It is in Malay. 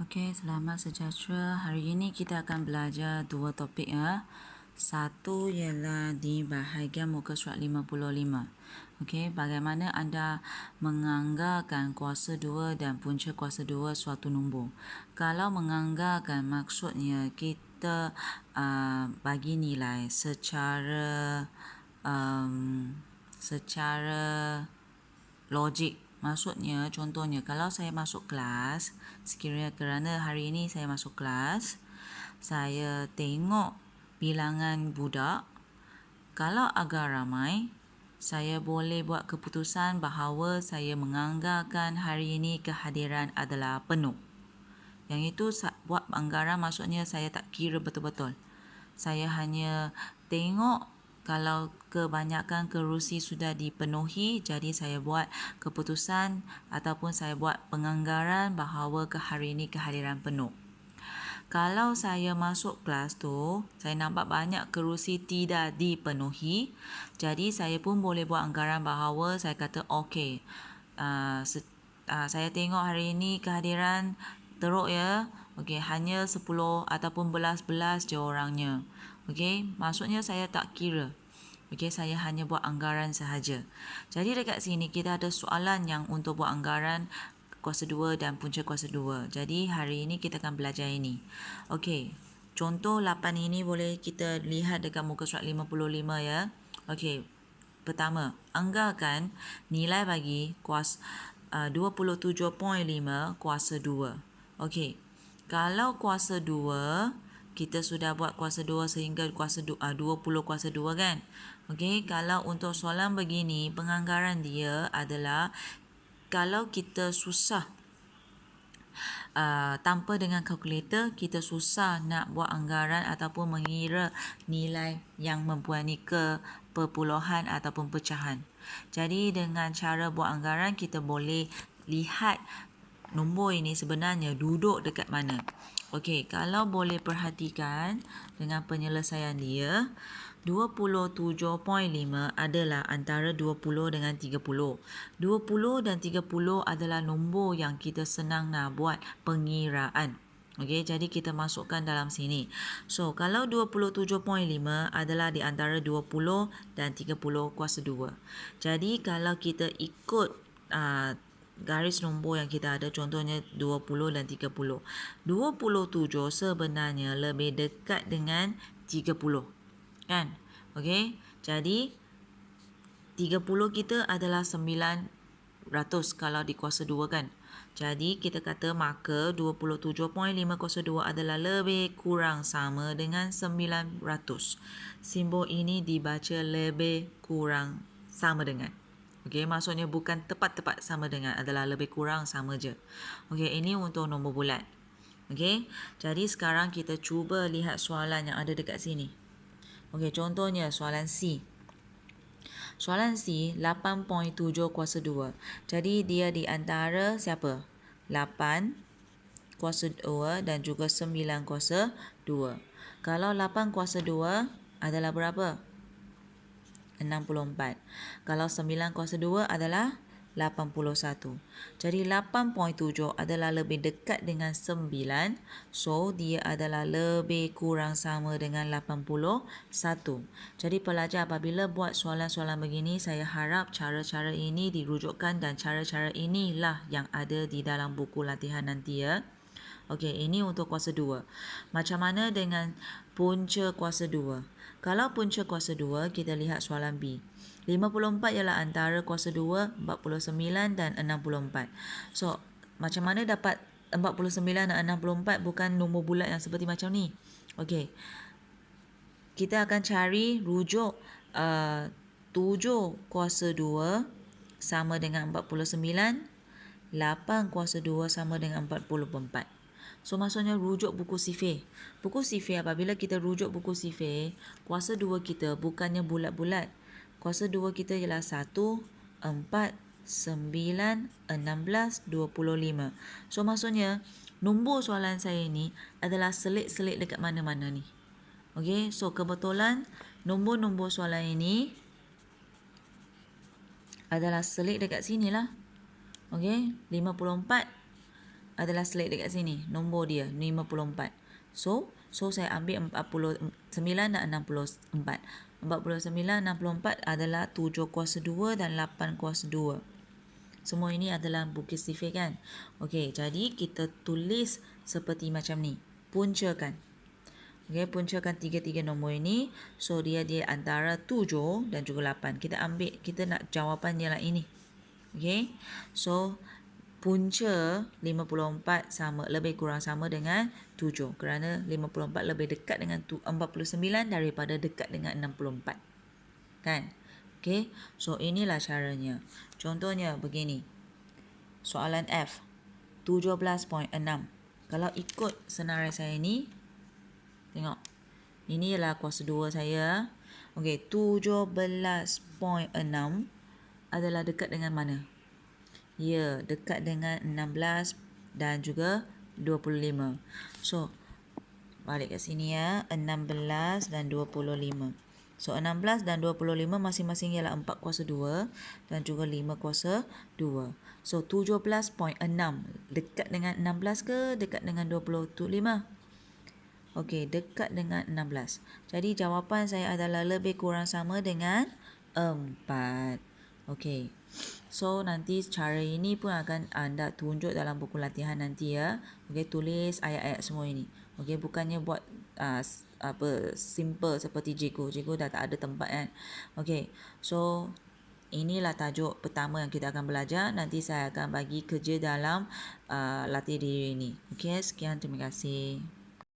Okey, selamat sejahtera. Hari ini kita akan belajar dua topik ya. Satu ialah di bahagian muka surat 55. Okey, bagaimana anda menganggarkan kuasa 2 dan punca kuasa 2 suatu nombor. Kalau menganggarkan maksudnya kita bagi nilai secara logik. Maksudnya, contohnya, kalau saya masuk kelas, sekiranya kerana hari ini saya masuk kelas, saya tengok bilangan budak, kalau agak ramai, saya boleh buat keputusan bahawa saya menganggarkan hari ini kehadiran adalah penuh. Yang itu buat anggaran maksudnya saya tak kira betul-betul. Saya hanya tengok kalau kebanyakan kerusi sudah dipenuhi, jadi saya buat keputusan ataupun saya buat penganggaran bahawa hari ini kehadiran penuh. Kalau saya masuk kelas tu, saya nampak banyak kerusi tidak dipenuhi, jadi saya pun boleh buat anggaran bahawa saya kata okey, saya tengok hari ini kehadiran teruk ya. Okey, hanya 10 ataupun belas-belas je orangnya. Okey, maksudnya saya tak kira. Okey, saya hanya buat anggaran sahaja. Jadi dekat sini kita ada soalan yang untuk buat anggaran kuasa 2 dan punca kuasa 2. Jadi hari ini kita akan belajar ini. Okey, contoh 8 ini boleh kita lihat dekat muka surat 55 ya. Okey, pertama, anggarkan nilai bagi kuasa 27.5 kuasa 2. Okey, kalau kuasa 2, kita sudah buat kuasa 2 sehingga kuasa 20 kuasa 2 kan. Okey, kalau untuk soalan begini, penganggaran dia adalah kalau kita susah tanpa dengan kalkulator, kita susah nak buat anggaran ataupun mengira nilai yang mempunyai perpuluhan ataupun pecahan. Jadi dengan cara buat anggaran, kita boleh lihat nombor ini sebenarnya duduk dekat mana. Okey, kalau boleh perhatikan dengan penyelesaian dia, 27.5 adalah antara 20 dengan 30. 20 dan 30 adalah nombor yang kita senang nak buat pengiraan. Okey, jadi kita masukkan dalam sini. So, kalau 27.5 adalah di antara 20 dan 30 kuasa 2. Jadi, kalau kita ikut garis nombor yang kita ada, contohnya 20 dan 30. 27 sebenarnya lebih dekat dengan 30. Kan? Okey, jadi 30 kita adalah 900 kalau di kuasa 2 kan. Jadi kita kata maka 27.5 kuasa 2 adalah lebih kurang sama dengan 900. Simbol ini dibaca lebih kurang sama dengan. Okey, maksudnya bukan tepat-tepat sama dengan, adalah lebih kurang sama je. Okey, ini untuk nombor bulat. Okey, jadi sekarang kita cuba lihat soalan yang ada dekat sini. Okey, contohnya soalan C. Soalan C, 8.7 kuasa 2. Jadi dia di antara siapa? 8 kuasa 2 dan juga 9 kuasa 2. Kalau 8 kuasa 2 adalah berapa? 64. Kalau 9 kuasa 2 adalah 81. Jadi 8.7 adalah lebih dekat dengan 9. So, dia adalah lebih kurang sama dengan 81. Jadi pelajar apabila buat soalan-soalan begini, saya harap cara-cara ini dirujukkan dan cara-cara inilah yang ada di dalam buku latihan nanti ya. Okey, ini untuk kuasa 2. Macam mana dengan punca kuasa 2? Kalau punca kuasa 2, kita lihat soalan B. 54 ialah antara kuasa 2, 49 dan 64. So, macam mana dapat 49 dan 64 bukan nombor bulat yang seperti macam ni? Okey, kita akan cari rujuk 7 kuasa 2 sama dengan 49, 8 kuasa 2 sama dengan 44. So, maksudnya rujuk buku sifir. Buku sifir, apabila kita rujuk buku sifir, kuasa 2 kita bukannya bulat-bulat. Kuasa 2 kita ialah 1, 4, 9, 16, 25. So, maksudnya nombor soalan saya ni adalah selit-selit dekat mana-mana ni. Okey, so kebetulan nombor-nombor soalan ini adalah selit dekat sini lah. Okey, 54 adalah select dekat sini. Nombor dia 54. So saya ambil 49 dan 64. 49, 64 adalah 7 kuasa 2 dan 8 kuasa 2. Semua ini adalah bukit sifir kan. Okey, jadi kita tulis seperti macam ni. Puncakan. Okey, puncakan tiga-tiga nombor ini. So dia antara 7 dan juga 8. Kita nak jawapan ialah ini. Okey. So punca 54 lebih kurang sama dengan 7 kerana 54 lebih dekat dengan 49 daripada dekat dengan 64. Kan? Okey. So inilah caranya. Contohnya begini. Soalan F. 17.6. Kalau ikut senarai saya ni, tengok. Ini ialah kuasa 2 saya. Okey, 17.6 adalah dekat dengan mana? Ya, dekat dengan 16 dan juga 25. So, balik ke sini ya. 16 dan 25. So, 16 dan 25 masing-masing ialah 4 kuasa 2 dan juga 5 kuasa 2. So, 17.6 dekat dengan 16 ke dekat dengan 25? Okey, dekat dengan 16. Jadi, jawapan saya adalah lebih kurang sama dengan 4. Okey. So, nanti cara ini pun akan anda tunjuk dalam buku latihan nanti ya. Okey, tulis ayat-ayat semua ini. Okey, bukannya buat simple seperti cikgu. Cikgu dah tak ada tempat kan. Okey. So, inilah tajuk pertama yang kita akan belajar. Nanti saya akan bagi kerja dalam latih diri ini. Okey, sekian, terima kasih.